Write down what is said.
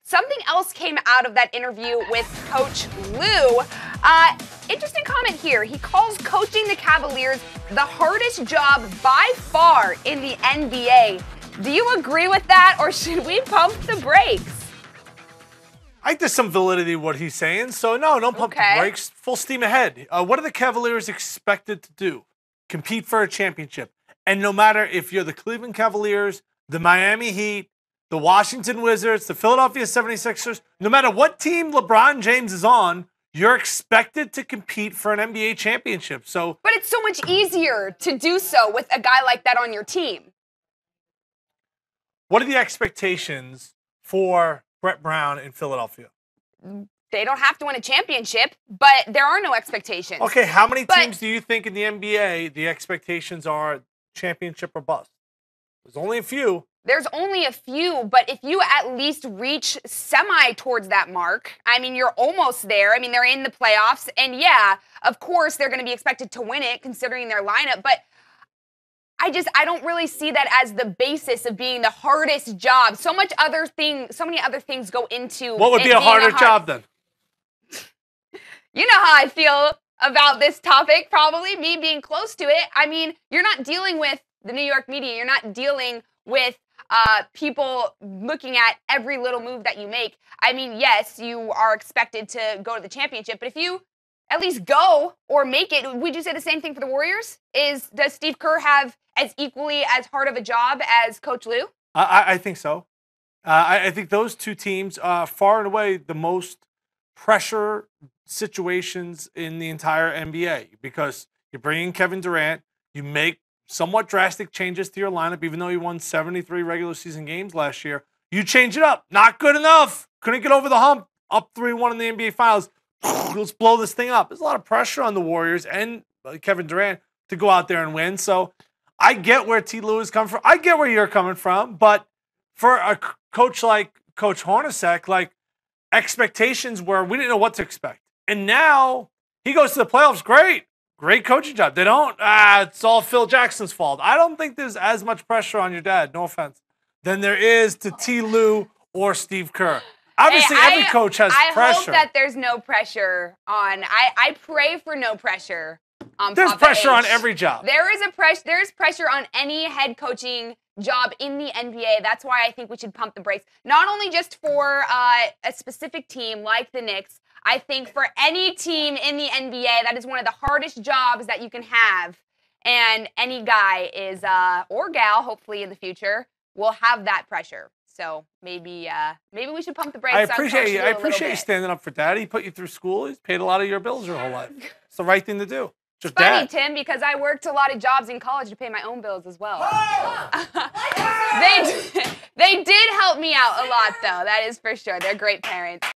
something else came out of that interview with Coach Lue. Interesting comment here. He calls coaching the Cavaliers the hardest job by far in the NBA. Do you agree with that, or should we pump the brakes? I think there's some validity to what he's saying, so no, don't pump the brakes. Full steam ahead. What are the Cavaliers expected to do? Compete for a championship. And no matter if you're the Cleveland Cavaliers, the Miami Heat, the Washington Wizards, the Philadelphia 76ers, no matter what team LeBron James is on, you're expected to compete for an NBA championship. But it's so much easier to do so with a guy like that on your team. What are the expectations for Brett Brown in Philadelphia? They don't have to win a championship, but there are no expectations. Okay, how many teams do you think in the NBA the expectations are championship or bust? There's only a few. There's only a few, but if you at least reach semi towards that mark, I mean, you're almost there. I mean, they're in the playoffs, and yeah, of course, they're going to be expected to win it considering their lineup, but I don't really see that as the basis of being the hardest job. So many other things go into what would be a harder job then? You know how I feel about this topic, probably, me being close to it. I mean, you're not dealing with the New York media. You're not dealing with people looking at every little move that you make. I mean, yes, you are expected to go to the championship, but if you at least go or make it, would you say the same thing for the Warriors? Does Steve Kerr have as equally as hard of a job as Coach Lue? I think so. I think those two teams are far and away the most pressure situations in the entire NBA because you bring in Kevin Durant, you make somewhat drastic changes to your lineup, even though you won 73 regular season games last year. You change it up. Not good enough. Couldn't get over the hump. Up 3-1 in the NBA Finals. Let's blow this thing up. There's a lot of pressure on the Warriors and Kevin Durant to go out there and win. So I get where T. Lue is coming from. I get where you're coming from. But for a coach like Coach Hornacek, like expectations were we didn't know what to expect. And now he goes to the playoffs. Great coaching job. They don't, it's all Phil Jackson's fault. I don't think there's as much pressure on your dad, no offense, than there is to T. Lue or Steve Kerr. Obviously, every coach has pressure. I hope that there's no pressure on. I pray for no pressure on There's Papa pressure H. on every job. There's pressure on any head coaching job in the NBA. That's why I think we should pump the brakes. Not only just for a specific team like the Knicks. I think for any team in the NBA, that is one of the hardest jobs that you can have. And any guy is, or gal, hopefully in the future, will have that pressure. So maybe we should pump the brakes. I appreciate you standing up for Dad. He put you through school. He's paid a lot of your bills your whole life. It's the right thing to do. It's funny, Tim, because I worked a lot of jobs in college to pay my own bills as well. They did help me out a lot, though. That is for sure. They're great parents.